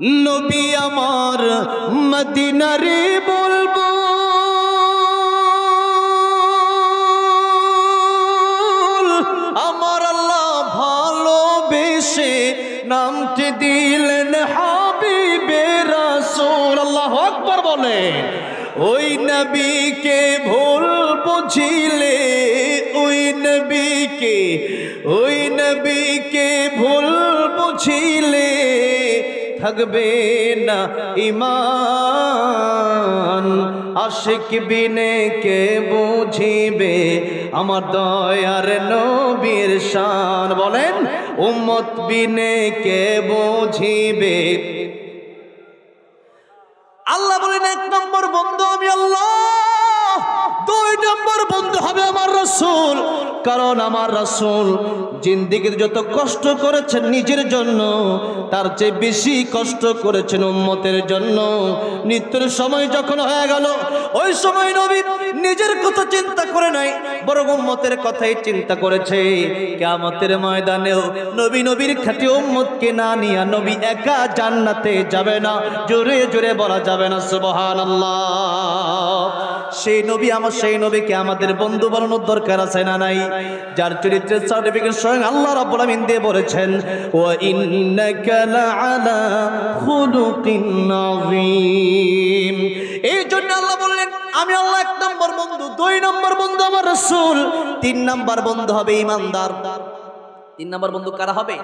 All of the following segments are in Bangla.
নবী আমার মদিনারে বলবো আমার আল্লাহ ভালোবেসে নামটি দিলেন হাবিবে রাসূল। আল্লাহু আকবার বলেন। ওই নবীকে ভুল বুঝিলে ওই নবীকে ভুল বুঝিলে থাকবে না ঈমান। আশিক বিনে কে বুঝিবে আমার দয়ার নবীর শান। বলেন উম্মত বিনে কে বুঝিবে। আল্লাহ বলেন 1 নম্বর বন্ধু আমি আল্লাহ, 2 নম্বর বন্ধু হবে আমার রাসূল। কারণ আমার রাসূল জিন্দেগিতে যত কষ্ট করেছেন নিজের জন্য তার চেয়ে বেশি কষ্ট করেছেন উম্মতের জন্য। মৃত্যুর সময় যখন হয়ে গেল ওই সময় নবী নিজের কথা চিন্তা করে নাই, বরং উম্মতের কথাই চিন্তা করেছে। কিয়ামতের ময়দানেও নবীর খাঁটি উম্মতকে না নিয়ে নবী একা জান্নাতে যাবে না। জোরে জোরে বলা যাবে না সুবহানাল্লাহ। সেই নবীকে আমাদের বন্ধু বানানোর দরকার আছে না নাই? যার চরিত্রের সার্টিফিকেট স্বয়ং আল্লাহ রাব্বুল আমিন দিয়ে বলেছেন ওয়া ইন্নাকা লাআলা খুলুকিন আযীম। এই জন্য আল্লাহ বললেন আমি আল্লাহ 1 নম্বর বন্ধু, 2 নম্বর বন্ধু আমার রাসূল, 3 নম্বর বন্ধু হবে ঈমানদার। 3 নম্বর বন্ধু কারা হবে?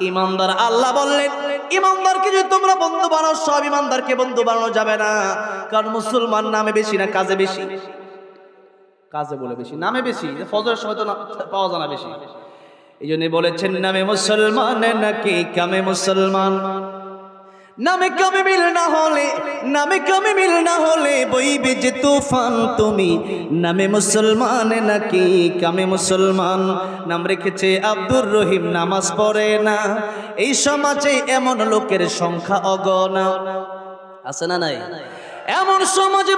ঈমানদার। আল্লাহ বললেন ঈমানদারকে যদি তোমরা বন্ধু বানাও, সব ঈমানদারকে বন্ধু বানানো যাবে না। কারণ মুসলমান নামে বেশি না কাজে বেশি? কাজে বলে বেশি, নামে বেশি। ফজরের সময় তো পাওয়া যায় না বেশি। এই জন্য বলেছেন নামে মুসলমান নাকি কামে মুসলমান। নামে কামে মিল না হলে বইবে যে তুফান। তুমি নামে মুসলমান নাকি কামে মুসলমান। নাম রেখেছে আব্দুর রহিম, নামাজ পড়ে না। এই সমাজে এমন লোকের সংখ্যা অগণা। আছে না নাই? এমন সমাজ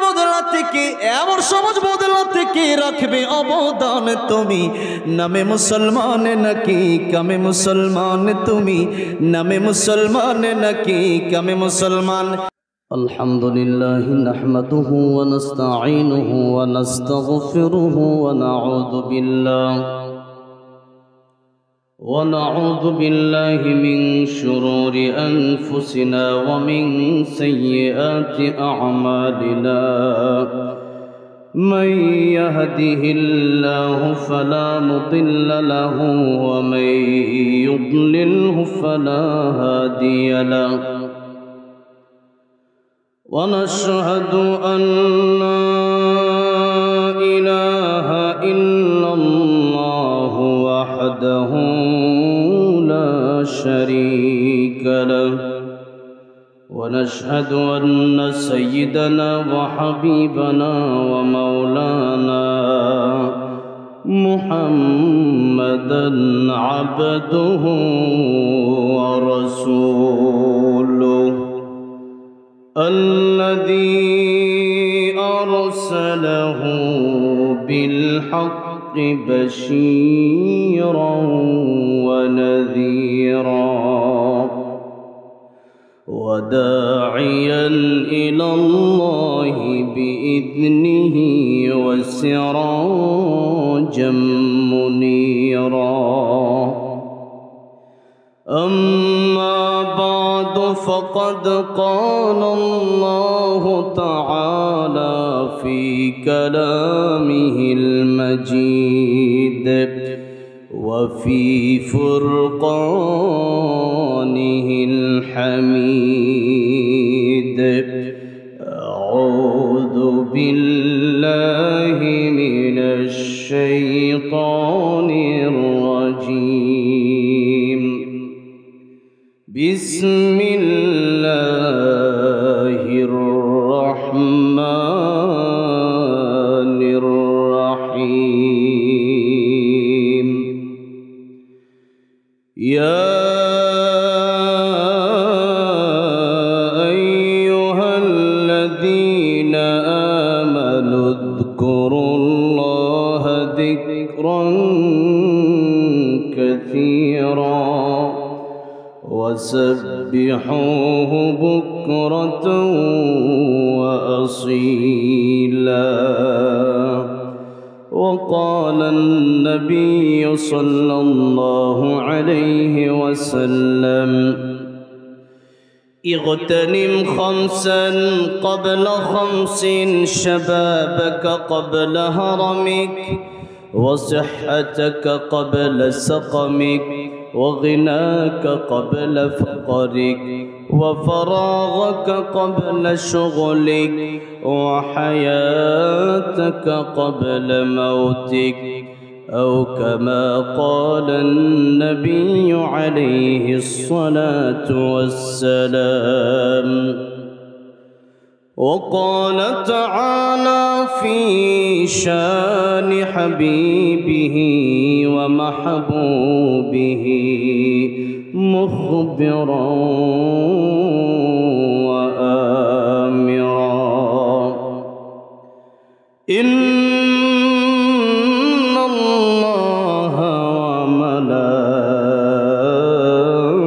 বদলাতে কে রাখবে অবদান। তুমি নামে মুসলমান নাকি কামে মুসলমান। তুমি নামে মুসলমান নাকি কামে মুসলমান। আলহামদুলিল্লাহি নাহমাদুহু ওয়া নাস্তাঈনুহু ওয়া নাস্তাগফিরুহু ونعوذ بالله من شرور أنفسنا ومن سيئات أعمالنا. من يهده الله فلا مضل له ومن يضلله فلا هادي له. ونشهد أن لا إله إلا الله وحده لا شريك له. ونشهد أن سيدنا وحبيبنا ومولانا محمدا عبده ورسوله الذي أرسله بالحق بشيرا ونذيرا وداعيا إلى الله بإذنه وسراجا منيرا. أما بعد فقد قال الله تعالى في كلامه المجيد وفي فرقانه الحميد. أعوذ بالله من الشيطان الرجيم. بسم الله الرحمن الرحيم. يا أيها الذين آمنوا اذكروا الله ذكرا كثيرا وسبحوه بكرة وأصيلا. وقال النبي صلى الله عليه وسلم: اغتنم خمسا قبل خمس، شبابك قبل هرمك، وصحتك قبل سقمك، وغناك قبل فقرك، وفراغك قبل شغلك، وحياتك قبل موتك، أو كما قال النبي عليه الصلاة والسلام. وقال تعالى في شان حبيبه ومحبوبه مخبرا وآمرا: إن الله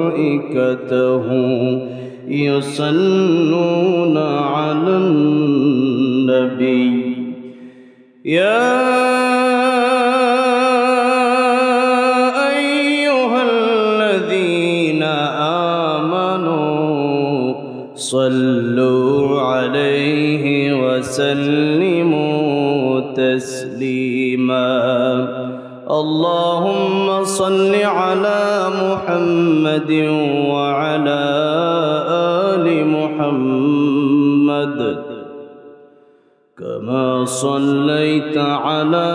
وملائكته يصلون على النبي يا أيها الذين آمنوا صلوا عليه وسلموا تسليما. اللهم صل على محمد وعلى آل محمد كما صليت على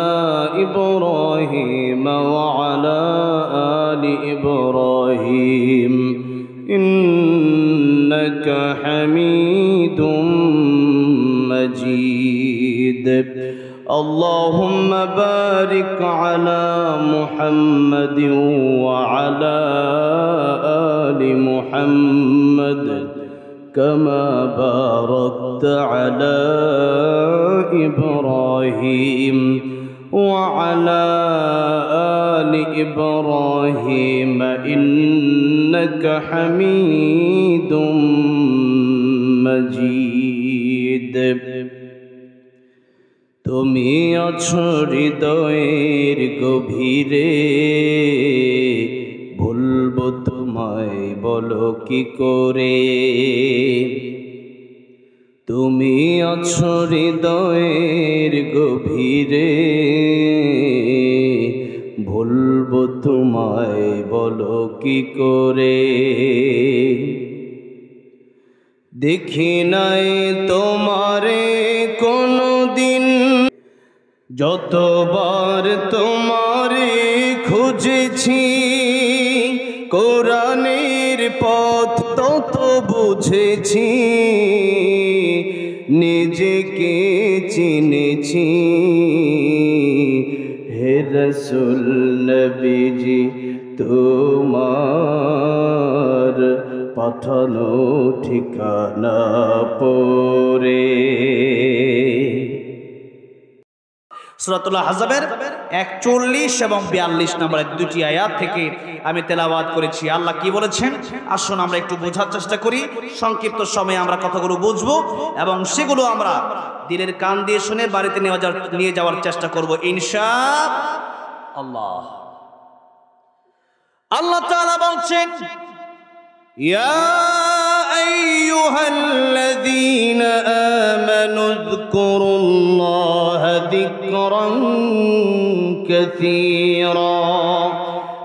إبراهيم وعلى آل إبراهيم إنك حميد مجيد. اللهم بارك على محمد وعلى آل محمد كما باركت على إبراهيم وعلى آل إبراهيم إنك حميد مجيد। তুমি আছো হৃদয়ের গভীরে, ভুলবো তোমায় বলো কি করে। তুমি আছো হৃদয়ের গভীরে, ভুলবো তোমায় বলো কি করে। দেখি নাই তোমারে কোনো দিন, যতবার তোমারে খুঁজেছি, কোরআনের পথ তত বুঝেছি, নিজেকে চিনেছি। হে রাসূল নবীজি তোমার পাঠানো ঠিকানা পড়ে। সূরাতুল আহজাবের 41 এবং 42 নম্বর দুটি আয়াত থেকে আমি তেলাওয়াত করেছি। আল্লাহ কি বলেছেন আসুন আমরা একটু বোঝার চেষ্টা করি। সংক্ষিপ্ত সময়ে আমরা কথাগুলো বুঝবো এবং সেগুলো আমরা দিলের কান দিয়ে শুনে বাড়িতে নিয়ে যাওয়ার চেষ্টা করব ইনশাআল্লাহ। আল্লাহ তাআলা বলছেন, ইয়া আইয়ুহাল্লাযীনা আমানু যকুরুল্লাহা যিকরান কাসীরা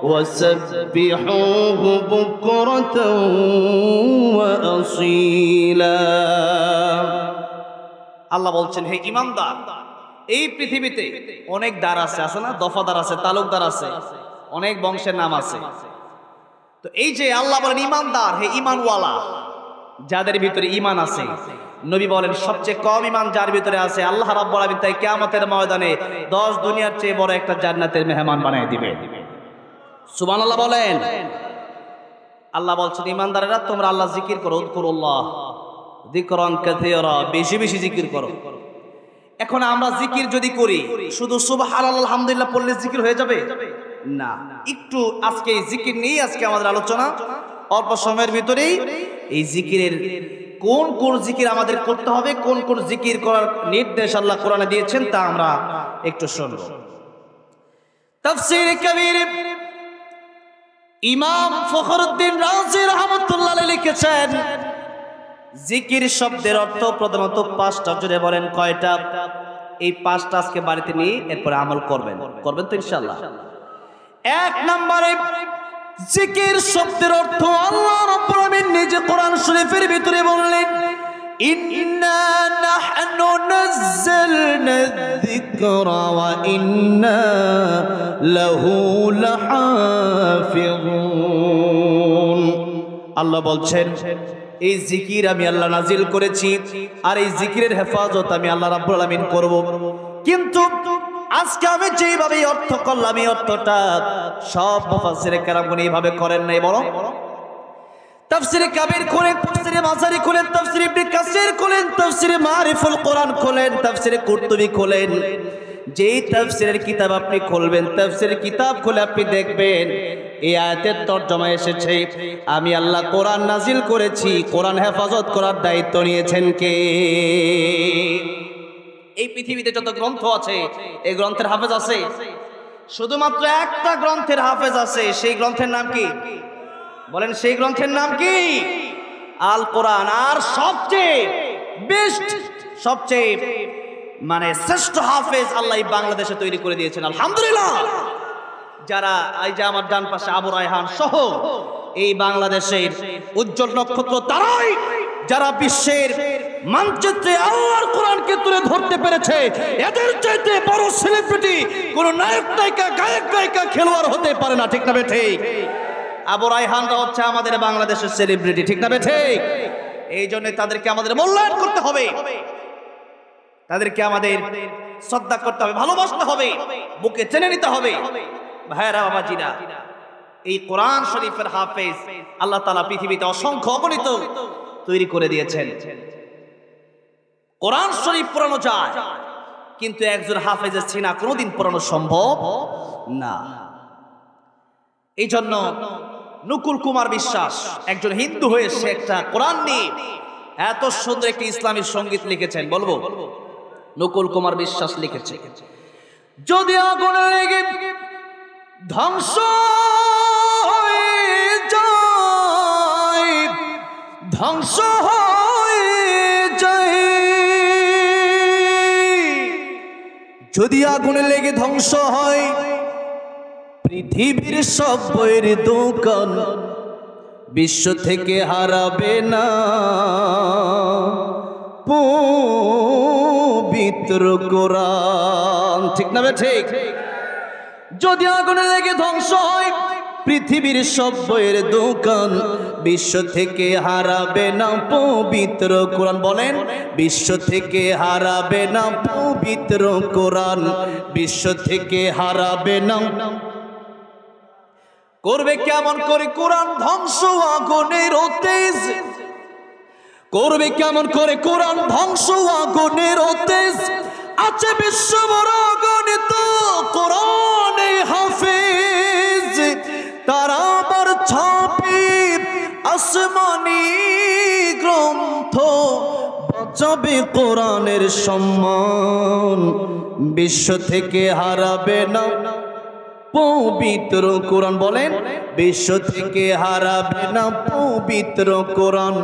ওয়াসাব্বিহুহু বুকরাতাও ওয়া আসীলা। আল্লাহ বলছেন, হে ঈমানদার, এই পৃথিবীতে অনেক দ্বার আছে না, দফাদার আছে, তালুকদার আছে, অনেক বংশের নাম আছে। তো এই যে আল্লাহ বলেন ঈমানদার, হে ঈমানওয়ালা, যাদের ভিতরে ঈমান আছে। নবী বলেন সবচেয়ে কম ঈমান যার ভিতরে আছে, আল্লাহ রাব্বুল আলামিন তাই কিয়ামতের ময়দানে 10 দুনিয়ার চেয়ে বড় একটা জান্নাতের মেহমান বানায় দিবে। সুবহানাল্লাহ বলেন। আল্লাহ বলছেন ঈমানদারেরা তোমরা আল্লাহ জিকির করো, উযকুরুল্লাহ যিকরান কাসীরা, বেশি বেশি জিকির করো। এখন আমরা জিকির যদি করি শুধু সুবহানাল্লাহ আলহামদুলিল্লাহ পড়লে জিকির হয়ে যাবে না। একটু আজকে জিকির নিয়ে আজকে আমাদের আলোচনা। অল্প সময়ের ভিতরেই এই জিকিরের কোন কোন জিকির আমাদের করতে হবে, কোন কোন জিকির করার নির্দেশ আল্লাহ কোরআনে দিয়েছেন তা আমরা একটু শুনব। তাফসীর কবির ইমাম ফখরুদ্দিন রাজি রাহমাতুল্লাহ আলাইহি লিখেছেন, জিকির শব্দের অর্থ প্রধানত 5টা। জুড়ে বলেন কয়টা? এই 5টা আজকে বাড়িতে নিয়ে এরপরে আমল করবেন তো ইনশাআল্লাহ। 1 নম্বরে জিকির শব্দের অর্থ আল্লাহ রাব্বুল আলামিন নিজে কোরআন শরীফের ভিতরে বললেন, ইন্না নাহনু নাযালনা যিকরা ওয়া ইন্না লাহু লাহাফিজুন। আল্লাহ বলছেন, এই জিকির আমি আল্লাহ নাজিল করেছি আর এই জিকিরের হেফাজত আমি আল্লাহ রাব্বুল আলামিন করব। কিন্তু আজকে আমি যেভাবে অর্থ করলাম এই অর্থটা সব মুফাসসিরে কেরামগণ এইভাবে করেন নাই, বরং তাফসীরে কাবীর খোলেন, তাফসীরে মাজারি খোলেন, তাফসীরে ইবনে কাসির খোলেন, তাফসীরে মারিফুল কোরআন খোলেন, তাফসীরে কুরতুবী খোলেন। যেই তাফসীরের কিতাব আপনি খুলবেন, তাফসীরের কিতাব খুলে আপনি দেখবেন এই আয়াতের তরজমা এসেছে, আমি আল্লাহ কোরআন নাজিল করেছি, কোরআন হেফাজত করার দায়িত্ব নিয়েছেন কে? এই পৃথিবীতে যত গ্রন্থ আছে এই গ্রন্থের হাফেজ আছে? শুধুমাত্র একটা গ্রন্থের হাফেজ আছে। সেই গ্রন্থের নাম কি? বলেন, সেই গ্রন্থের নাম কি? আল কোরআন। আর সবচেয়ে বেস্ট, সবচেয়ে শ্রেষ্ঠ হাফেজ আল্লাহ বাংলাদেশে তৈরি করে দিয়েছেন, আলহামদুলিল্লাহ। যারা এই যে আমার ডান পাশে আবু রায়হান সহ এই বাংলাদেশের উজ্জ্বল নক্ষত্র তারাই, যারা বিশ্বের মানচিত্রে আল্লাহর কোরআনকে তুলে ধরতে পেরেছে, এদের চাইতে বড় সেলিব্রিটি কোন নায়ক নায়িকা, গায়ক গায়িকা, খেলোয়াড় হতে পারে না, ঠিক না ঠিক? আবু রায়হানরা হচ্ছে আমাদের বাংলাদেশের সেলিব্রিটি, ঠিক না ঠিক? এই জন্য তাদেরকে আমাদের মূল্যায়ন করতে হবে, তাদেরকে আমাদের শ্রদ্ধা করতে হবে, ভালোবাসতে হবে, বুকে টেনে নিতে হবে। ভাইরা বাবাজিরা, এই কোরআন শরীফের হাফেজ আল্লাহ তাআলা পৃথিবীতে অসংখ্য অগণিত তৈরি করে দিয়েছেন। কোরআন শরীফ পড়ানো যায়, কিন্তু একজন হাফেজের সিনা কোনোদিন পড়ানো সম্ভব না। এই জন্য নকুল কুমার বিশ্বাস একজন হিন্দু হয়ে সে একটা কোরআন নিয়ে এত সুন্দর একটি ইসলামী সঙ্গীত লিখেছেন, বলবো? নকুল কুমার বিশ্বাস লিখেছে, যদি আগুনে লেগে ধ্বংস হয়ে যায়, ধ্বংস হয়ে যায়, যদি আগুনে লেগে ধ্বংস হয় পৃথিবীর সব বইয়ের দোকান, বিশ্ব থেকে হারাবে না পবিত্র কোরআন, ঠিক না ঠিক? যদি আগুনে লেগে ধ্বংস হয় পৃথিবীর সব বইয়ের দোকান, বিশ্ব থেকে হারাবে না পবিত্র কোরআন। বলেন, বিশ্ব থেকে হারাবে না পবিত্র কোরআন, বিশ্ব থেকে হারাবে না। করবে কেমন করে কোরআন ধ্বংস আগুনের তেজ, করবে কেমন করে কোরআন ধ্বংস আগুনের তেজ, আছে বিশ্ব বড় গণিত কোরআনে হাফেজ, তারা আবার ছাপে আসমানি গ্রন্থ, বাঁচাবে কোরআনের সম্মান, বিশ্ব থেকে হারাবে না পবিত্র কোরআন। বলেন, বিশ্ব থেকে হারাবে না পবিত্র কোরআন,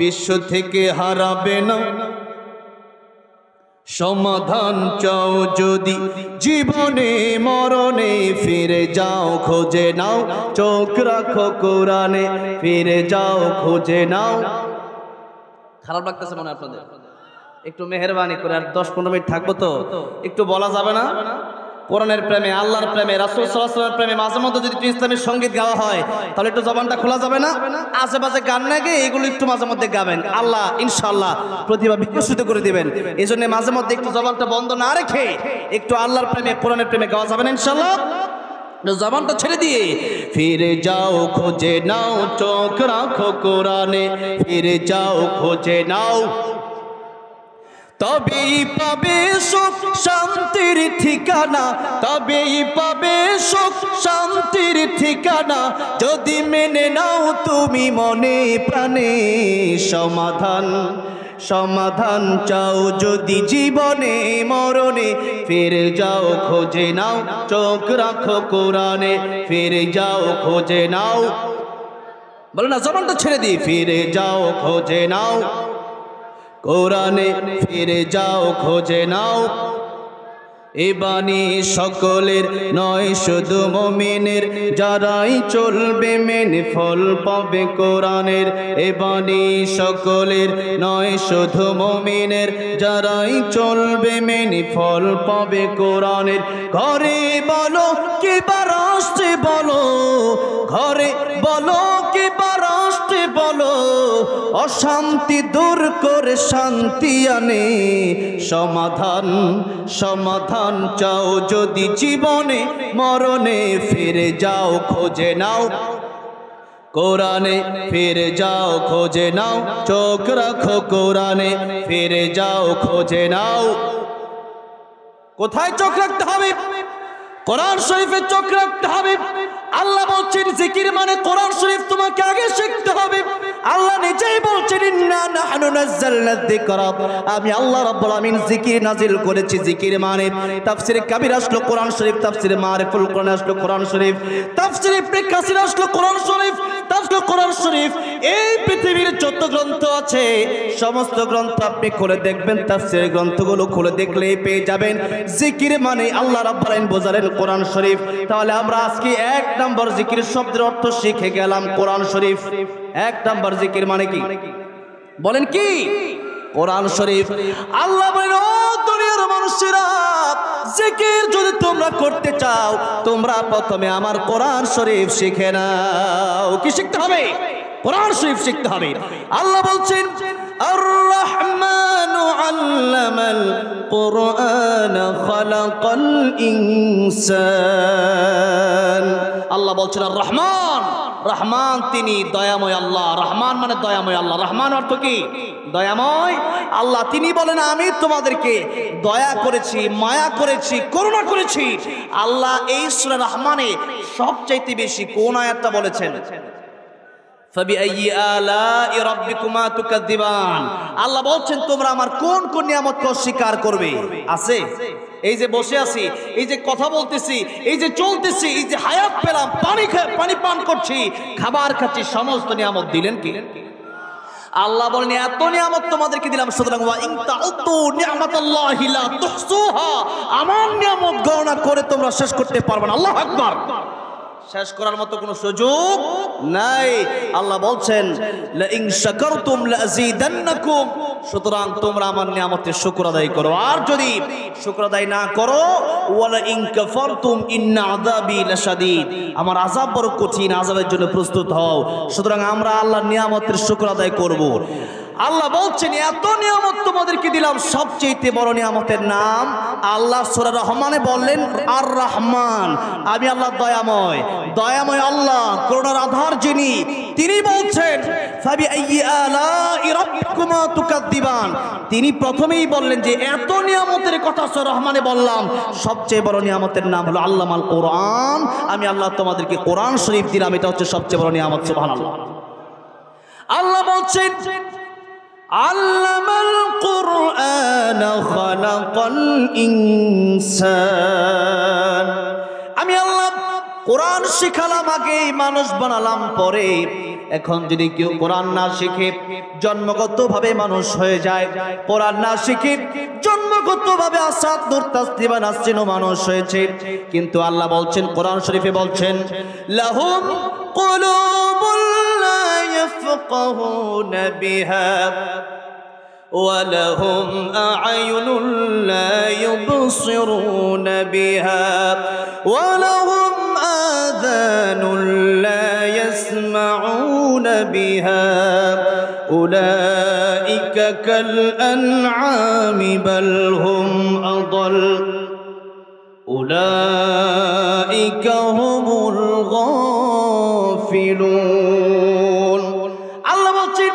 বিশ্ব থেকে হারাবে না। সমাধান চাও যদি জীবনে মরণে, ফিরে যাও খোঁজে নাও, চোখ রাখো কোরআনে, ফিরে যাও খোঁজে নাও। খারাপ লাগতেছে মনে আপনাদের? একটু মেহেরবানি করে, আর 10-15 মিনিট থাকবো তো, একটু বলা যাবে না? কোরআনের প্রেমে, আল্লাহর প্রেমে, রাসূল সাল্লাল্লাহু আলাইহি ওয়াসাল্লামের প্রেমে মাঝে মধ্যে যদি একটু ইসলামের সঙ্গীত গাওয়া হয় তাহলে একটু জবানটা খোলা যাবে না? আশেপাশে গান না গিয়ে এগুলো একটু মাঝে মধ্যে গাবেন, আল্লাহ ইনশাআল্লাহ প্রতিভা বিকশিত করে দিবেন। এই জন্য মাঝে মধ্যে একটু জবানটা বন্ধ না রেখে একটু আল্লাহর প্রেমে, কোরআনের প্রেমে গাওয়া যাবে না ইনশাআল্লাহ? জবানটা ছেড়ে দিয়ে ফিরে যাও খোঁজে নাও, চোখ রাখো কোরআনে, ফিরে যাও খোঁজে নাও, তবেই পাবে সুখ শান্তির ঠিকানা, তবেই পাবে সুখ শান্তির ঠিকানা, যদি মেনে নাও তুমি মনে প্রাণে সমাধান। সমাধান চাও যদি জীবনে মরণে, ফিরে যাও খোঁজে নাও, চোখ রাখো কোরআনে, ফিরে যাও খোঁজে নাও। বলো না, জবানটা ছেড়ে দিই, ফিরে যাও খোঁজে নাও কোরআনে, ফিরে যাও খোঁজে নাও। এ বাণী সকলের নয় শুধু মুমিনের, যারাই চলবে মেনে ফল পাবে কোরআনের। এ বাণী সকলের নয় শুধু মুমিনের, যারাই চলবে মেনে ফল পাবে কোরআনের। ঘরে বলো কি রাষ্ট্রে বলো, ঘরে বলো কি রাষ্ট্রে বলো, অশান্তি দূর করে শান্তি আনে সমাধান। সমাধান চাও যদি জীবনে মরণে, ফিরে যাও খোঁজে নাও কোরআনে, ফিরে যাও খোঁজে নাও, চোখ রাখো কোরআনে, ফিরে যাও খোঁজে নাও। কোথায় চোখ রাখতে হবে? কোরআন শরীফে চোখ রাখতে হবে। আল্লাহ বলছেন জিকির মানে কোরআন শরীফ তোমাকে আগে শিখতে হবে। আল্লাহ নিজেই বলছেন ইন্না নাহনু নাযালনা যিকরা, আমি আল্লাহ রাব্বুল আমিন জিকির নাজিল করেছি। জিকির মানে তাফসীরে কাবীর আসলো কোরআন শরীফ, তাফসীরে মারিফুল কোরআন আসলো কোরআন শরীফ, তাফসীরে ইবনে কাসির আসলো কোরআন শরীফ, তাফসীর কোরআন শরীফ। এই পৃথিবীর যত গ্রন্থ আছে সমস্ত গ্রন্থ আপনি খুলে দেখবেন, তাফসীরের গ্রন্থগুলো খুলে দেখলেই পেয়ে যাবেন জিকির মানে আল্লাহ রাব্বুল আমিন বোঝালেন কোরআন শরীফ। তাহলে আমরা আজকে এক নম্বর জিকির শব্দের অর্থ শিখে গেলাম কোরআন শরীফ। এক নম্বর জিকির মানে কি বলেন? কি? কোরআন শরীফ। আল্লাহ বলেন ও দুনিয়ার মানুষেরা, জিকির যদি তোমরা করতে চাও, তোমরা প্রথমে আমার কোরআন শরীফ শিখে নাও। কি শিখতে হবে? কোরআন শরীফ শিখতে হবে। আল্লাহ বলছেন আর রহমানু আল্লামাল কুরআন খালাকাল ইনসান। আল্লাহ বলছেন আর রহমান, রহমান তিনি দয়াময় আল্লাহ। রহমান মানে দয়াময় আল্লাহ। রহমান অর্থ কি? দয়াময় আল্লাহ। তিনি বলেন আমি তোমাদেরকে দয়া করেছি, মায়া করেছি, করুণা করেছি। আল্লাহ এই সূরা রহমানে সবচাইতে বেশি কোন আয়াতটা বলেছেন? ফাবিআইয়ি আলা'i রাব্বিকুমা তুকাযযিবান। আল্লাহ বলছেন তোমরা আমার কোন কোন নিয়ামতকে অস্বীকার করবে? আছে? এই যে বসে আছি, এই যে কথা বলতেছি, এই যে চলতেছি, এই যে হায়াত পেলাম, পানি পান করছি, খাবার খাচ্ছি, সমস্ত নিয়ামত দিলেন কি? আল্লাহ বলেন এত নিয়ামত তোমাদেরকে দিলাম, সুতরাং ওয়া ইন তাউদ্দু নি'মাতাল্লাহি লা তুহসুহা, আমার নিয়ামত গণনা করে তোমরা শেষ করতে পারবে না। আল্লাহু আকবার। শেষ করার মতো কোনো সুযোগ নাই। আল্লাহ বলছেন লা ইন শাকারতুম লাযীদান্নাকুম, সুতরাং তোমরা আমার নিয়ামতের শুকর আদায় করো। আর যদি শুকর আদায় না করো, ওয়ালা ইন কাফারতুম ইন্না আযাবি লাশাদীদ, আমার আযাব বড় কঠিন, আযাবের জন্য প্রস্তুত হও। সুতরাং আমরা আল্লাহর নিয়ামতের শুকর আদায় করব। আল্লাহ বলছেন এত নিয়ামত তোমাদেরকে দিলাম, সবচেয়ে বড় নিয়ামতের নাম আল্লাহ সূরা রহমানে বললেন আর রহমান, আমি আল্লাহ দয়াময়। দয়াময় আল্লাহ, করুণার আধার যিনি, তিনি বলছেন ফাবিআইয়ি আলা'i রাব্বিকুমা তুকাযযিবান। তিনি প্রথমেই বললেন যে এত নিয়ামতের কথা সূরা রহমানে বললাম, সবচেয়ে বড় নিয়ামতের নাম হলো আল্লামাল কোরআন, আমি আল্লাহ তোমাদেরকে কোরআন শরীফ দিলাম, এটা হচ্ছে সবচেয়ে বড় নিয়ামত। সুবহানাল্লাহ। আল্লাহ বলছেন আল্লামাল কুরআন খালাকাল ইনসান, আমি আল্লাহ কোরআন শিখালাম আগে, মানুষ বানালাম পরে। এখন যদি কেউ কোরআন না শিখে জন্মগতভাবে মানুষ হয়ে যায়, কোরআন না শিখে জন্মগতভাবে আসাদ নূর তাসলিমা নাসরিনও মানুষ হয়েছে। কিন্তু আল্লাহ বলছেন কোরআন শরীফে বলছেন লাহুম কুলুবুল লা ইয়াফকাহুনা বিহা ওয়ালাহুম আ'য়ুনুন লা ইউবসিরুনা বিহা ওয়ালাহুম আযানুন লা ইয়াসমাউনা বিহা উলাইকা কাল আন'আমি বাল হুম আদাল উলাইকা হুমুল গাফিলুন। আল্লাহ বলছেন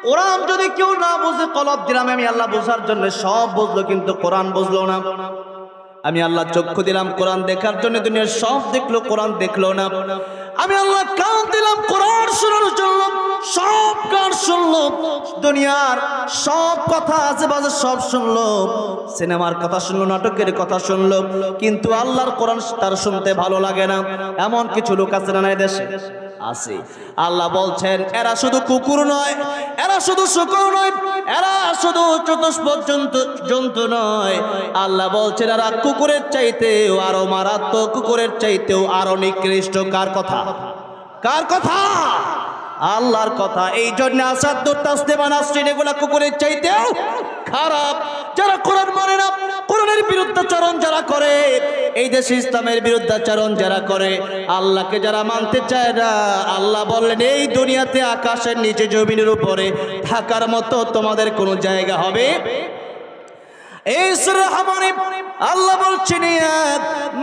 কোরআন যদি যদি কেউ না বুঝে কলব দিলাম আমি আল্লাহ বোঝার জন্য, সব বুঝলো কিন্তু কোরআন বুঝলো না। আমি আল্লাহ চক্ষু দিলাম কোরআন দেখার জন্য, দুনিয়ার সব দেখলো কোরআন দেখলো না। আমি আল্লাহ কান দিলাম কোরআন শোনার জন্য, সব গান শুনলো, দুনিয়ার সব কথা আছে বাজে সব শুনলো, সিনেমার কথা শুনলো, নাটকের কথা শুনলো, কিন্তু আল্লাহর কোরআন তার শুনতে ভালো লাগে না। এমন কিছু লোক আছে না এই দেশে? আছে। আল্লাহ বলছেন এরা শুধু কুকুর নয়, এরা শুধু শুকর নয়, এরা শুধু চতুষ্পদ জন্তু নয়। আল্লাহ বলছেন এরা কুকুরের চাইতেও আরো মারাত্মক, কুকুরের চাইতেও আরো নিকৃষ্ট। কার কথা? কার কথা? আল্লাহর কথা। এই জন্য আসাদুত তাসলিমা নাসরিন এগুলা কুকুরের চাইতেও খারাপ। যারা কোরআন মানে না, কোরআনের বিরুদ্ধাচরণ যারা করে, এই দেশে ইসলামের বিরুদ্ধাচরণ যারা করে, আল্লাহকে যারা মানতে চায় না, আল্লাহ বললেন এই দুনিয়াতে আকাশের নিচে জমিনের উপরে থাকার মতো তোমাদের কোনো জায়গা হবে। এই সূরা রহমানে আল্লাহ বলছেন ইয়া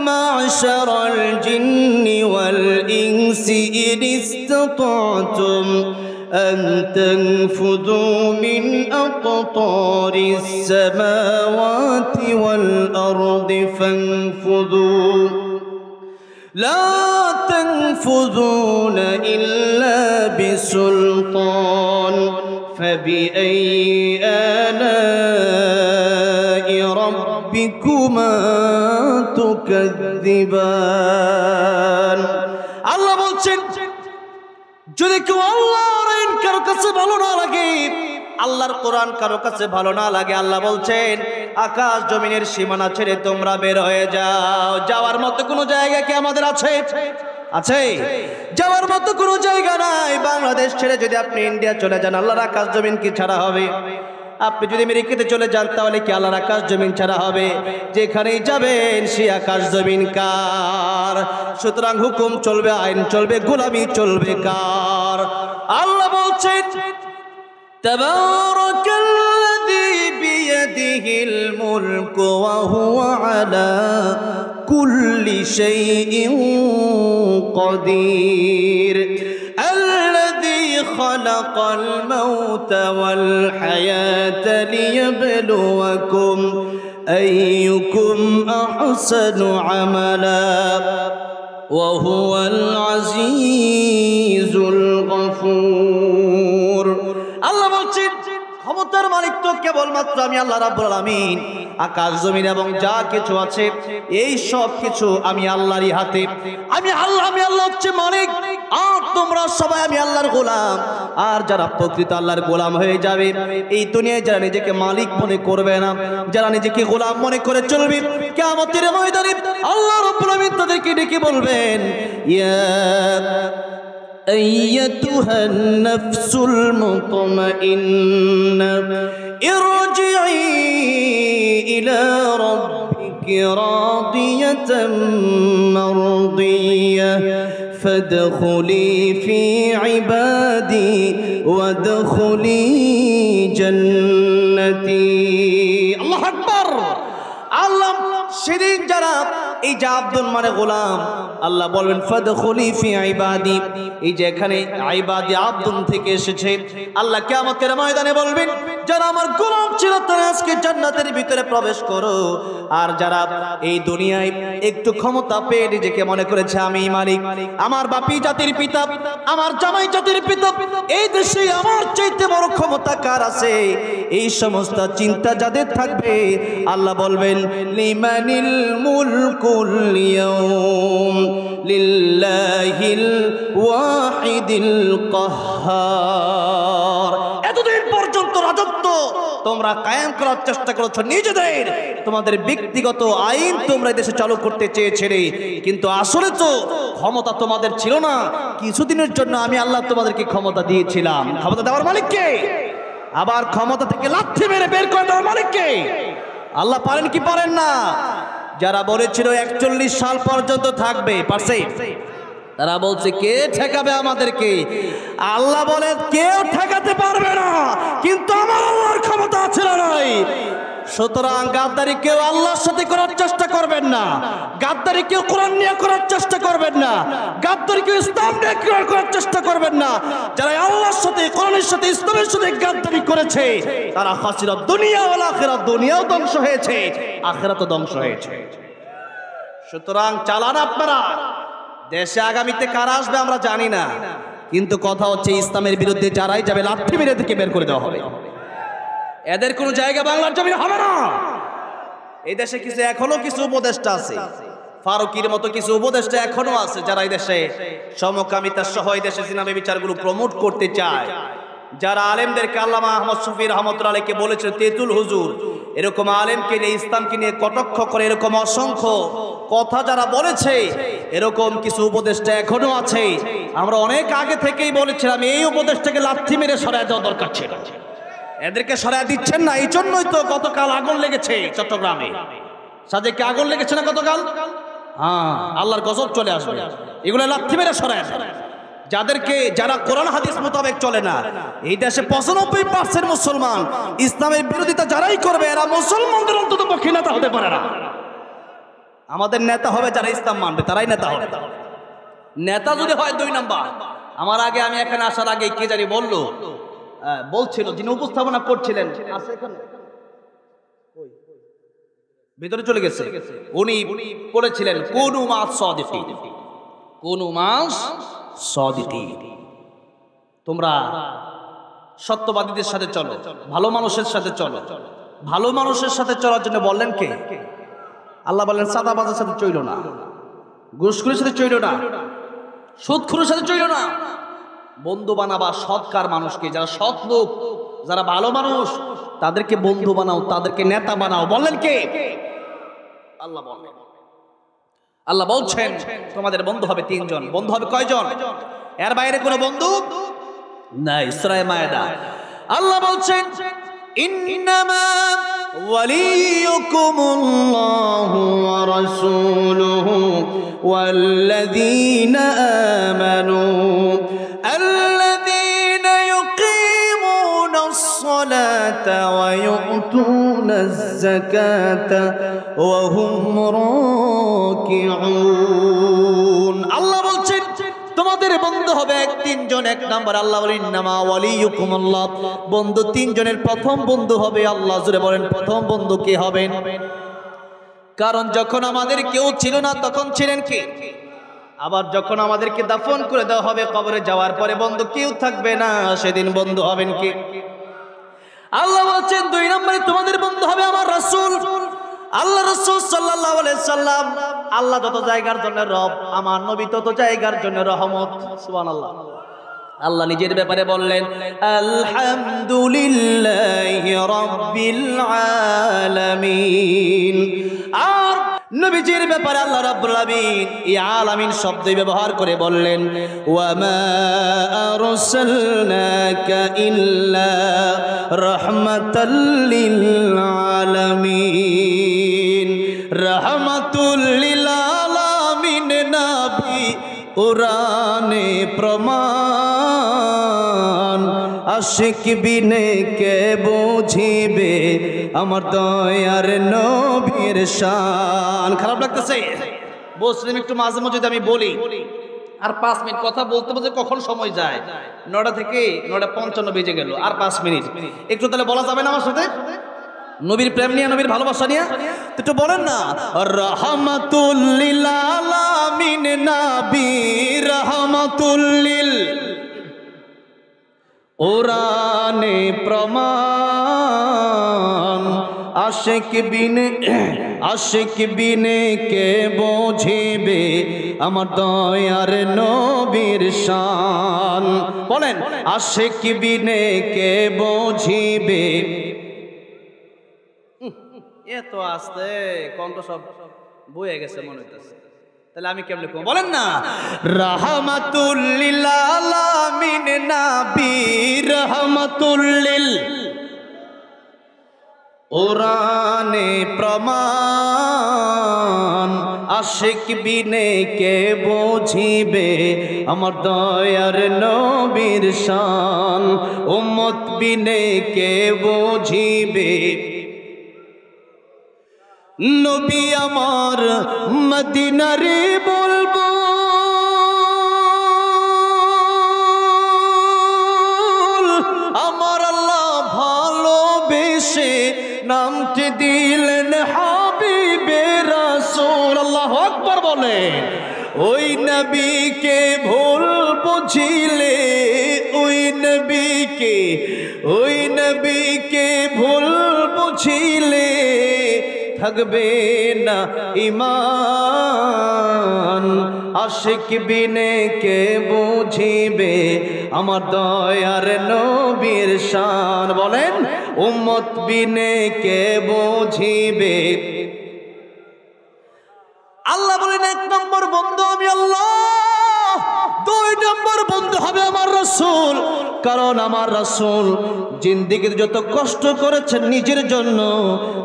মা'শারাল জিন্নি ওয়াল ইনসি ইন ইসতাতা'তুম আন তানফুযু মিন আকতারিস সামাওয়াতি ওয়াল আরদি ফানফুযু লা তানফুযুনা ইল্লা বিসুলতান ফাবিআইয়ি আলা'i রাব্বিকুমা তুকাযযিবান। আল্লাহ বলছেন যদি কেউ আল্লাহর আইন কারো কাছে ভালো না লাগে, আল্লাহর কোরআন কারো কাছে ভালো না লাগে, আল্লাহ বলছেন আকাশ জমিনের সীমানা ছেড়ে তোমরা বের হয়ে যাও। যাওয়ার মতো কোনো জায়গা কি আমাদের আছে? আছে? যাওয়ার মতো কোনো জায়গা নাই। বাংলাদেশ ছেড়ে যদি আপনি ইন্ডিয়া চলে যান, আল্লাহর আকাশ জমিন কি ছাড়া হবে? আপনি যদি আমেরিকাতে চলে যান, তাহলে কি আল্লাহর আকাশ জমিন ছাড়া হবে? যেখানেই যাবেন সেই আকাশ জমিন কার? সুতরাং হুকুম চলবে, আইন চলবে, গোলামি চলবে কার? আল্লাহ বলছেন তাবারাকাল্লাযী বিয়াদিহিল মুলকু ওয়া হুয়া আলা কুল্লি শাইইন কাদির الذي خلق الموت والحياة ليبلوكم أيكم أحسن عملا وهو العزيز الغفور। الله বলছেন ক্ষমতার মালিক তো কেবলমাত্র আমি আল্লাহ রাব্বুল আলামিন। আকাশ জমিন এবং যা কিছু আছে এই সব কিছু আমি আল্লাহরই হাতে। আমি আল্লাহ হচ্ছে মালিক, আর তোমরা সবাই আমি আল্লাহর গোলাম। আর যারা প্রকৃত আল্লাহর গোলাম হয়ে যাবে, এই দুনিয়ায় যারা নিজেকে মালিক মনে করবে না, যারা নিজেকে গোলাম মনে করে চলবে, কিয়ামতের ময়দানে আল্লাহ রাব্বুল আলামিন তাদেরকে ডেকে বলবেন ইয়া أيتها النفس المطمئنة ارجعي إلى ربك راضية مرضية فادخلي في عبادي وادخلي جنتي। الله أكبر। الله সেদিন যারা এই যে আব্দুল মানে গোলাম, আল্লাহ বলবেন ফাদখুলি ফি ইবাদি। এই যে এখানে ইবাদি আব্দুল থেকে এসেছে, আল্লাহ কিয়ামতের ময়দানে বলবেন যারা আমার গোলাম ছিল তারা আজকে জান্নাতের ভিতরে প্রবেশ করো। আর যারা এই দুনিয়ায় একটু ক্ষমতা পেয়ে নিজেকে মনে করেছে আমি মালিক, আমার বাপি জাতির পিতা, আমার জামাই জাতির পিতা, এই দেশে আমার চাইতে বড় ক্ষমতা কার আছে, এই সমস্ত চিন্তা যাদের থাকবে, আল্লাহ বলবেন লিমানিল মুলকুল ইয়াউম লিল্লাহিল ওয়াহিদিল কাহ্হার। এতদিন পর্যন্ত রাজত্ব তোমরা কায়েম করার চেষ্টা করেছো, নিজেদের তোমাদের ব্যক্তিগত আইন তোমরা দেশে চালু করতে চেয়েছিলে, কিন্তু আসলে তো ক্ষমতা তোমাদের ছিল না। কিছুদিনের জন্য আমি আল্লাহ তোমাদেরকে ক্ষমতা দিয়েছিলাম। ক্ষমতা দেওয়ার মালিক কে? আবার ক্ষমতা থেকে লাথি মেরে বের করে দেওয়ার মালিক কে? আল্লাহ পারেন কি পারেন না? যারা বলেছিল 41 সাল পর্যন্ত থাকবে, পারছে? তারা বলছে কে ঠেকাবে আমাদেরকে? আল্লাহ বলে কেউ ঠেকাতে পারবে না, কিন্তু আমার আল্লাহর ক্ষমতা আছে না নাই? সুতরাং গাদ্দারি কেউ আল্লাহর সাথে করার চেষ্টা করবেন না, গাদ্দারি কেউ কোরআন নিয়ে করার চেষ্টা করবেন না, গাদ্দারি কেউ ইসলাম নিয়ে করার চেষ্টা করবেন না। যারা আল্লাহর সাথে, কোরআনের সাথে, ইসলামের সাথে গাদ্দারি করেছে তারা খাসিরা দুনিয়া ওয়াল আখিরাত, দুনিয়াও ধ্বংস হয়েছে, আখিরাতও ধ্বংস হয়েছে। সুতরাং চালান আপনারা। দেশে আগামীতে কারা আসবে আমরা জানি না, কিন্তু কথা হচ্ছে ইসলামের বিরুদ্ধে যারাই যাবে লাঠি মেরে থেকে বের করে দেওয়া হবে। এদের কোনো জায়গা বাংলার জমিনে হবে না। এই দেশে এখনো কিছু উপদেষ্টা আছে, ফারুকির মতো কিছু উপদেষ্টা এখনো আছে যারা এই দেশে সমকামিতা সহ এই দেশে সিনেমা বিচারগুলো প্রমোট করতে চায়। যারা আলেমদেরকে, আল্লামা আহমদ শফি রহমতুল্লাহ আলাইহিকে বলেছেন তেতুল হুজুর, এরকম আলেমকে নিয়ে, ইসলামকে নিয়ে কটাক্ষ করে এরকম অসংখ্য কথা যারা বলেছে, এরকম কিছু উপদেষ্টা এখনো আছে। আমরা অনেক আগে থেকেই বলেছিলাম এই উপদেষ্টাকে লাথি মেরে সরায় দেওয়া দরকার ছিল। এদেরকে সরায় দিচ্ছেন না, এই জন্যই তো গতকাল আগুন লেগেছে চট্টগ্রামে। সাজেকে আগুন লেগেছে না গতকাল? হ্যাঁ, আল্লাহর গজব চলে আসবে। এগুলো লাথি মেরে সরায় যারা কোরআন হাদিস মোতাবেক চলে না। এই দেশে 95% মুসলমান, ইসলামের বিরোধিতা যারাই করবে এরা মুসলমানদের অন্তত পক্ষে নেতা হতে পারে না। আমাদের নেতা হবে যারা ইসলাম মানবে, তারাই নেতা হবে। নেতা যদি হয় 2 নাম্বার। আমার আগে, আমি এখানে আসার আগে কে জানি বলছিল, যিনি উপস্থাপনা করছিলেন ভিতরে চলে গেছে, উনি বলেছিলেন কুনু মাস সাদিকিন, কুনু মাস সাদিকিন, তোমরা সত্যবাদীদের সাথে চলো, ভালো মানুষের সাথে চলো। ভালো মানুষের সাথে চলার জন্য বললেন কে? আল্লাহ বললেন সাদাবাজের সাথে চইল না, ঘুষখোরের সাথে চইল না, সুদখোরের সাথে চইল না। বন্ধু বানাবা সৎকার মানুষকে, যারা সৎ লোক, যারা ভালো মানুষ, তাদেরকে বন্ধু বানাও, তাদেরকে নেতা বানাও। বললেন কে? আল্লাহ বললেন। আল্লাহ বলছেন তোমাদের বন্ধু হবে 3 জন। বন্ধু হবে কয়জন? এর বাইরে কোনো বন্ধু নাই। সূরা মায়েদা আল্লাহ বলছেন ইন্নামা ওয়ালিয়ুকুমুল্লাহু ওয়া রাসূলুহু ওয়াল্লাযীনা আমানু আল্লাযীনা ইউকিমুনাস সালাতা ওয়া ইউতুনাজ যাকাতা ওয়া হুম রাকিউন। আল্লাহ বলছেন তোমাদের বন্ধু হবে 3 জন। 1 নাম্বার আল্লাহ বলেন ইন্নামা ওয়ালিয়ুকুমুল্লাহ, বন্ধু 3 জনের প্রথম বন্ধু হবে আল্লাহ। জোরে বলেন প্রথম বন্ধু কে হবেন? কারণ যখন আমাদের কেউ ছিল না তখন ছিলেন কে? আবার যখন আমাদেরকে দাফন করে দেওয়া হবে, কবরে যাওয়ার পরে বন্ধু কেউ থাকবে না, সেদিন বন্ধু হবেন কে? আল্লাহ বলছেন 2 নম্বরে তোমাদের বন্ধু হবে আমার রাসূল। আল্লাহ রাসূল সাল্লাল্লাহু আলাইহি সাল্লাম, আল্লাহ যত জায়গার জন্য রব, আমার নবী তত জায়গার জন্য রহমত। সুবহানাল্লাহ। আল্লাহ নিজের ব্যাপারে বললেন আলহামদুলিল্লাহি রাব্বিল আলামিন। আর নবীজির ব্যাপারে আল্লাহ রাব্বুল আলামিন এই আলামিন শব্দ ব্যবহার করে বললেন ওয়া মা আরসালনাকা ইল্লা রাহমাতাল লিল আলামিন। রাহমাতুল লিল আলামিন নবী কুরআনে প্রমাণ, আশিক বিনে কে বুঝিবে আমার দয়ার নবীর শান। খারাপ লাগতেছে? বলছিলাম একটু মাঝে মাঝে আমি বলি, আর 5 মিনিট কথা বলতে বলতে কখন সময় যায়, 9টা থেকে 9:55 বেজে গেল, আর 5 মিনিট। একটু তাহলে বলা যাবে না আমার সাথে? নবীর প্রেম নিয়ে, নবীর ভালোবাসা নিয়ে একটু বলেন না। রাহমাতুল লিল আলামিন নবী, রাহমাতুল লিল কুরআনে প্রমাণ, আশিক বিনে কে বুঝিবে আমার দয়ার নবীর শান। বলেন আশিক বিনে কে বুঝিবে। এত আসতে কণ্ঠ সব বয়ে গেছে মনে হইতেছে, তাহলে আমি কেমনে কম? বলেন না। রাহমাতুল লিল আলামিন নবী, রাহমাতুল লিল কুরআনে প্রমাণ, আশিক বিনে কে বুঝিবে আমার দয়ার নবীর শান, উম্মত বিনে কে বুঝিবে। নবী আমার মদিনারে বলবো আমার আল্লাহ ভালোবেসে নামটি দিলেন হাবিবে রাসূল। আল্লাহু আকবার বলেন। ওই নবীকে ভুল বুঝিলে ওই নবীকে ভুল বুঝিলে থাকবে না ঈমান। আশিক বিনে কে বুঝিবে আমার দয়ার নবীর শান। বলেন উম্মত বিনে কে বুঝিবে। আল্লাহ বলেন 1 নম্বর বন্ধু আমি আল্লাহ, 2 নম্বর বন্ধু হবে আমার রাসূল। কারণ আমার রাসূল জিন্দেগীতে যত কষ্ট করেছেন নিজের জন্য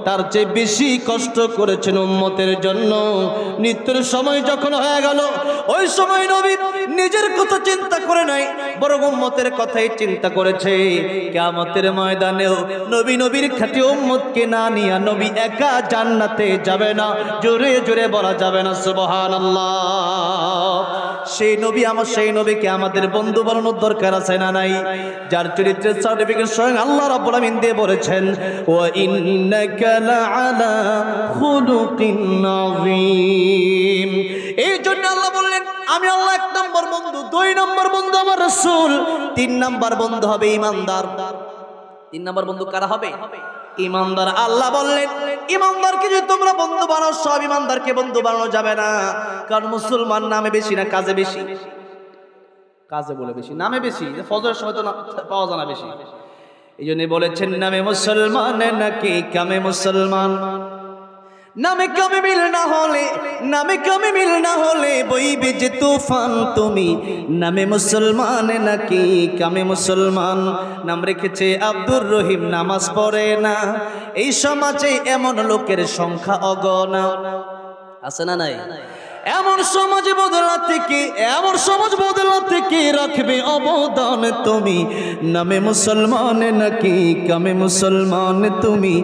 তার চেয়ে বেশি কষ্ট করেছেন উম্মতের জন্য। মৃত্যুর সময় যখন হয়ে গেল ওই সময় নবী নিজের কথা চিন্তা করে নাই, বরং উম্মতের কথাই চিন্তা করেছে। কিয়ামতের ময়দানেও নবীর খাঁটি উম্মতকে না নিয়ে নবী একা জান্নাতে যাবে না। জোরে জোরে বলা যাবে না সুবহানাল্লাহ। সেই নবীকে আমাদের বন্ধু বানানোর দরকার আছে না নাই? যার চরিত্রের সার্টিফিকেট স্বয়ং আল্লাহ রাব্বুল আমিন দিয়ে বলেছেন ওয়া ইন্নাকা লাআলা খুলুকিন আযীম। এই জন্য আল্লাহ বললেন আমি আল্লাহ 1 নম্বর বন্ধু, 2 নম্বর বন্ধু আমার রাসূল, 3 নম্বর বন্ধু হবে ঈমানদার। 3 নম্বর বন্ধু কারা হবে? ঈমানদার। আল্লাহ বললেন ঈমানদারকে যদি তোমরা বন্ধু বানাও, সব ঈমানদারকে বন্ধু বানানো যাবে না। কারণ মুসলমান নামে বেশি না কাজে বেশি? কাজে বলে বেশি, নামে বেশি। ফজরের সময় তো পাওয়া যায় না বেশি। এই জন্য বলেছেন নামে মুসলমান নাকি কামে মুসলমান। নামে কামে মিল না হলে বইবে যে তুফান। তুমি নামে মুসলমান নাকি কামে মুসলমান। নাম রেখেছে আব্দুর রহিম, নামাজ পড়ে না। এই সমাজে এমন লোকের সংখ্যা অগণা। আছে না নাই? এমন সমাজ বদলাতে কে রাখবে অবদান। তুমি নামে মুসলমান নাকি কামে মুসলমান। তুমি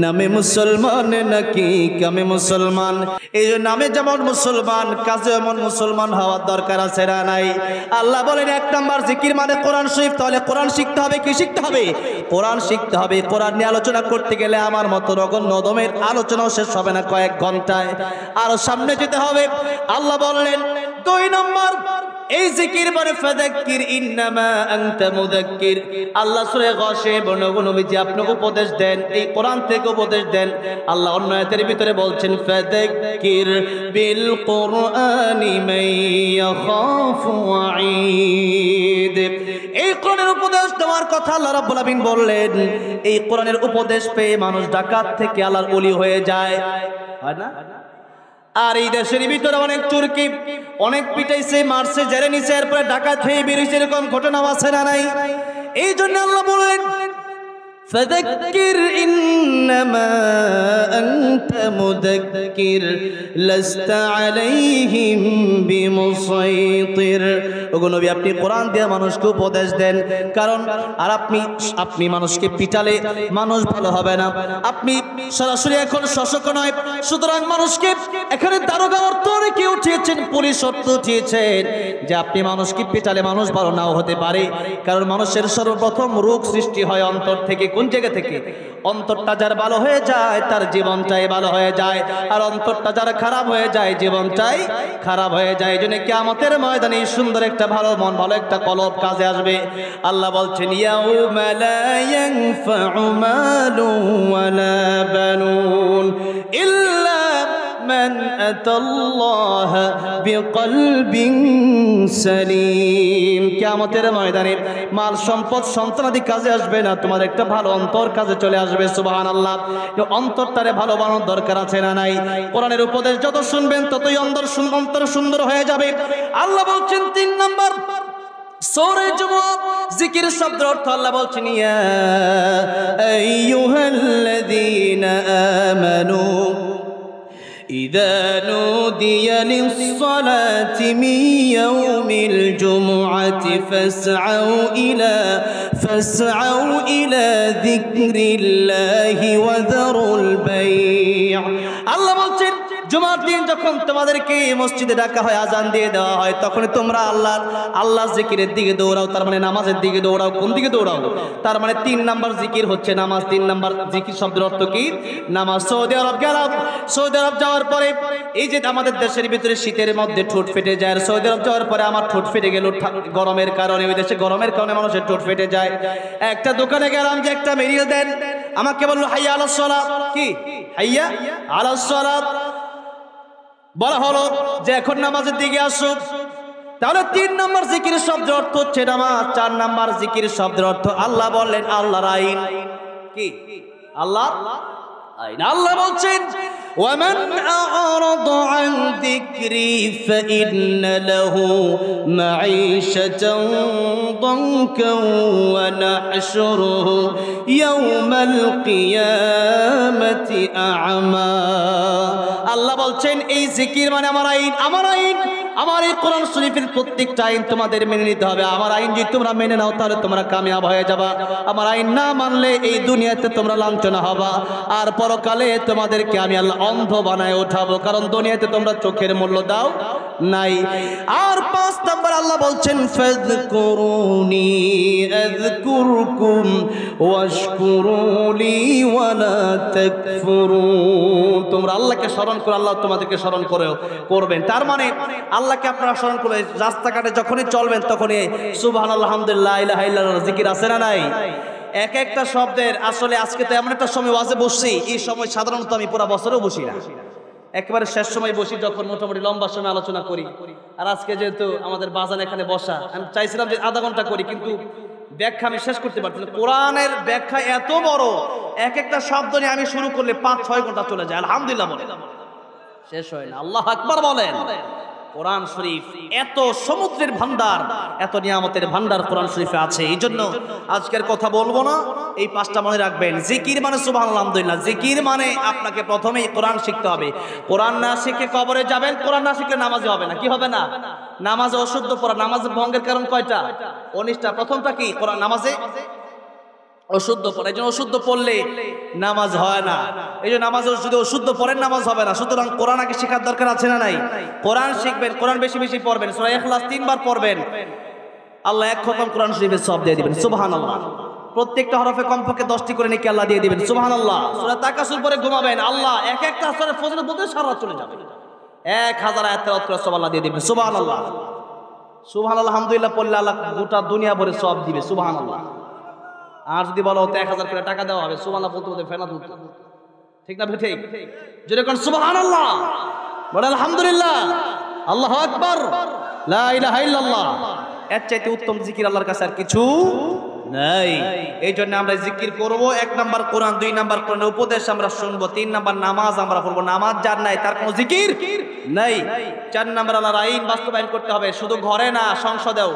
নামে মুসলমান নাকি কামে মুসলমান। এই নামে যেমন মুসলমান কাজে এমন মুসলমান হওয়ার দরকার আছে না নাই? আল্লাহ বলেন 1 নম্বর জিকির মানে কোরআন শরীফ। তাহলে কোরআন শিখতে হবে। কি শিখতে হবে? কোরআন শিখতে হবে। কোরআন নিয়ে আলোচনা করতে গেলে আমার মতো নগণ্য দমের আলোচনাও শেষ হবে না কয়েক ঘন্টায়। আরো সামনে যেতে হবে। আল্লাহ বললেন 2 নম্বর এই জিকির মানে ফাযাক্কির ইন্নামা আনতা মুযাক্কির। আল্লাহ সূরা গাশিয়া নবীজি আপনি উপদেশ দেন, এই কোরআন থেকে উপদেশ দেন। আল্লাহ অন্য আয়াতের ভিতরে বলছেন ফাযাক্কির বিল কুরআনি মান ইয়াখাফু ওয়াঈদ। এই কোরআনের উপদেশ দেওয়ার কথা আল্লাহ রাব্বুল আমিন বললেন। এই কোরআনের উপদেশ পেয়ে মানুষ ডাকাত থেকে আল্লাহর ওলি হয়ে যায়, হয় না? আর এই দেশের ভিতরে অনেক চোরকে অনেক পিটাইছে, মারছে, জেলে নিছে, এরপরে ডাকাত হয়ে বেরিয়েছে, এরকম ঘটনা আছে না নাই? এই জন্য আল্লাহ বললেন ফাযাক্কির ইন্নামা আনতা মুযাক্কির লাস্তা আলাইহিম বিমুসাইতির। ওগো নবী আপনি কোরআন দিয়ে মানুষকে উপদেশ দেন। কারণ আর আপনি মানুষকে পিটালে মানুষ ভালো হবে না। আপনি সরাসরি এখন শাসক নয়, সুতরাং মানুষকে এখানে দারোগা অর্থ অনেকে উঠিয়েছেন, পুলিশ অর্থ উঠিয়েছেন যে আপনি মানুষকে পিটালে মানুষ ভালো নাও হতে পারে। কারণ মানুষের সর্বপ্রথম রোগ সৃষ্টি হয় অন্তর থেকে। কোন জায়গা থেকে? অন্তরটা যার ভালো হয়ে যায় তার জীবনটাই ভালো হয়ে যায়, আর অন্তরটা যার খারাপ হয়ে যায় জীবনটাই খারাপ হয়ে যায়। এই জন্য কিয়ামতের ময়দানে সুন্দর একটা ভালো মন, ভালো একটা কলব কাজে আসবে। আল্লাহ বলছেন ইয়াউমা লা ইয়ানফাউ মালু ওয়ালা বানুন ইল্লা মান আতাল্লাহ বিকলবিন সালিম। কিয়ামতের ময়দানে মাল সম্পদ সন্তানাদি কাজে আসবে না, তোমার একটা ভালো অন্তর কাজে চলে আসবে। সুবহানাল্লাহ। অন্তরটারে ভালো বানানোর দরকার আছে না নাই? কোরআনের উপদেশ যত শুনবেন ততই অন্তর সুন্দর হয়ে যাবে। আল্লাহ বলছেন 3 নম্বর সূরা জুমুআ জিকির শব্দের অর্থ আল্লাহ বলছেন ইয়া আইয়ুহাল্লাযীনা আমানু إذا نودي للصلاة من يوم الجمعة فاسعوا إلى ذكر الله وذروا البيع। الله জুমার দিন যখন তোমাদেরকে মসজিদে ডাকা হয়, আজান দিয়ে দেওয়া হয়, তখন তোমরা আল্লাহ জিকিরের দিকে দৌড়াও, তার মানে নামাজের দিকে দৌড়াও। কোন দিকে দৌড়াও? তার মানে 3 নাম্বার জিকির হচ্ছে নামাজ। 3 নাম্বার জিকির শব্দের অর্থ কি? নামাজ। সৌদি আরব গেলাম, সৌদি আরব যাওয়ার পরে এই যে আমাদের দেশের ভিতরে শীতের মধ্যে ঠোঁট ফেটে যায়, আর সৌদি আরব যাওয়ার পরে আমার ঠোঁট ফেটে গেল গরমের কারণে। ওই দেশে গরমের কারণে মানুষের ঠোঁট ফেটে যায়। একটা দোকানে গেলাম যে একটা মেরিল দেন, আমাকে বললো হাইয়া আলাস সালাত। কি হাইয়া আলাস সালাত? বলা হলো যে এখন নামাজের দিকে আসো। তাহলে 3 নাম্বার জিকিরের শব্দের অর্থ হচ্ছে নামাজ। 4 নাম্বার জিকিরের শব্দের অর্থ আল্লাহ বললেন আল্লাহর আইন। কি আল্লাহর আইন? আল্লাহ বলছেন ওয়ামান আ'রাদা আন যিকরি ফাইন্না লাহু মাঈশাতান দানকান ওয়া নাহশুরুহু ইয়াওমাল কিয়ামাতি আ'মা। আল্লাহ বলছেন এই জিকির মানে আমার আইন। আমার আইন, আমার এই কোরআন শরীফের প্রত্যেকটা আইন তোমাদের মেনে নিতে হবে। আমার আইন যদি তোমরা মেনে নাও তাহলে তোমরা কামিয়াব হয়ে যাবা। আমার আইন না মানলে এই দুনিয়াতে তোমরা লাঞ্ছনা হবা, আর পরকালে তোমাদেরকে আমি আল্লাহ অন্ধ বানায় ওঠাবো, কারণ দুনিয়াতে তোমরা চোখের মূল্য দাও নাই। আর 5 নাম্বার আল্লাহ বলছেন ফাযকুরুনি আযকুরকুম ওয়াশকুরুলি ওয়ালা তাকফুরুন। তোমরা আল্লাহকে স্মরণ করো, আল্লাহ তোমাদেরকে স্মরণ করবেন। তার মানে আল্লাহকে আপনারা স্মরণ করবেন। রাস্তাঘাটে যখনই চলবেন তখনই সুবহানাল্লাহ, আলহামদুলিল্লাহ, লা ইলাহা ইল্লাল্লাহ জিকির আছে না নাই? এক একটা শব্দের আসলে আজকে তো এমন একটা সময় ওয়াজে বসছি, এই সময় সাধারণত আমি পুরো বছরেও বসি না, একেবারে শেষ সময় বসি যখন মোটামুটি লম্বা সময় আলোচনা করি। আর আজকে যেহেতু আমাদের বাজান এখানে বসা, আমি চাইছিলাম যে আধা ঘন্টা করি, কিন্তু ব্যাখ্যা আমি শেষ করতে পারছি না। কোরআনের ব্যাখ্যা এত বড়, এক একটা শব্দ নিয়ে আমি শুরু করলে 5-6 ঘন্টা চলে যায়। আলহামদুলিল্লাহ বলে শেষ হয় না। আল্লাহু আকবার বলেন। কোরআন শরীফ এত সমুদ্রের ভান্ডার, এত নিয়ামতের ভান্ডার কোরআন শরীফে আছে। এই জন্য আজকের কথা বলবো না, এই 5টা মনে রাখবেন। জিকির মানে সুবহানাল্লাহ, আলহামদুলিল্লাহ। জিকির মানে আপনাকে প্রথমেই কোরআন শিখতে হবে। কোরআন না শিখে কবরে যাবেন, কোরআন না শিখলে নামাজে হবে না। কি হবে না? নামাজে অশুদ্ধ পড়া। নামাজ ভঙ্গের কারণ কয়টা? 19টা। প্রথমটা কি? কোরআন নামাজে অশুদ্ধ পড়া। এই জন্য অশুদ্ধ পড়লে নামাজ হয় না। এই জন্য নামাজ যদি অশুদ্ধ পড়েন নামাজ হবে না। সুতরাং কোরআন আগে শেখার দরকার আছে না নাই? কোরআন শিখবেন, কোরআন বেশি বেশি পড়বেন। সূরা ইখলাস 3 বার পড়বেন, আল্লাহ 1 খতম কোরআন শরীফের সওয়াব দিয়ে দিবেন। সুবহানাল্লাহ। প্রত্যেকটা হরফে কমপক্ষে 10টি করে নেকি আল্লাহ দিয়ে দিবেন। সুবহানাল্লাহ। সূরা তাকাসুর পরে ঘুমাবেন, আল্লাহ এক একটা আসরের ফজিলত বলতে সারা রাত চলে যাবে। 1000 আয়াত তেলাওয়াত করে সওয়াব আল্লাহ দিয়ে দিবেন। সুবহানাল্লাহ। সুবহানাল্লাহ, আলহামদুলিল্লাহ পড়লে আল্লাহ গোটা দুনিয়া ভরে সওয়াব দিবে। সুবহানাল্লাহ। আর যদি বলো তো 1000 করে টাকা দেওয়া হবে, সুবহানাল্লাহ বলতে বলতে ফেনা তুলতে, ঠিক না? ঠিক যদি কোন সুবহানাল্লাহ বলে আলহামদুলিল্লাহ, আল্লাহু আকবার, লা ইলাহা ইল্লাল্লাহ, এর চাইতে উত্তম জিকির আল্লাহর কাছে আর কিছু নাই। এই জন্য আমরা জিকির করব। 1 নাম্বার কোরআন, 2 নাম্বার কোরআনের উপদেশ আমরা শুনবো, 3 নাম্বার নামাজ আমরা পড়বো। নামাজ যার নাই তার কোনো জিকির নাই। 4 নাম্বার আল্লাহর আইন বাস্তবায়ন করতে হবে, শুধু ঘরে না, সংসদেও।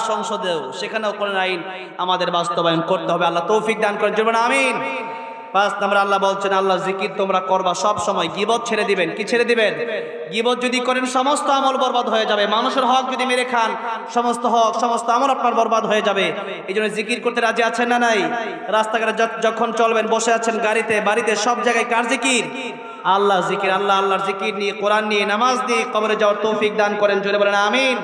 সংসদেও, সেখানেও কোরআন আইন আমাদের বাস্তবায়ন করতে হবে। আল্লাহ তৌফিক দান করেন, জন্য আমিন। 5 নাম্বার আল্লাহ বলছেন আল্লাহ জিকির তোমরা করবা সব সময়। গীবত ছেড়ে দিবেন। কি ছেড়ে দিবেন? গীবত যদি করেন সমস্ত আমল বরবাদ হয়ে যাবে। মানুষের হক যদি মেরে খান সমস্ত হক, সমস্ত আমল আপনার বরবাদ হয়ে যাবে। এই জন্য জিকির করতে রাজি আছেন না নাই? রাস্তাঘাটে যখন চলবেন, বসে আছেন গাড়িতে, বাড়িতে, সব জায়গায় কার জিকির? আল্লাহ জিকির। আল্লাহর জিকির নিয়ে, কোরআন নিয়ে, নামাজ নিয়ে কবরে যাওয়ার তৌফিক দান করেন, জোরে বলেন আমিন।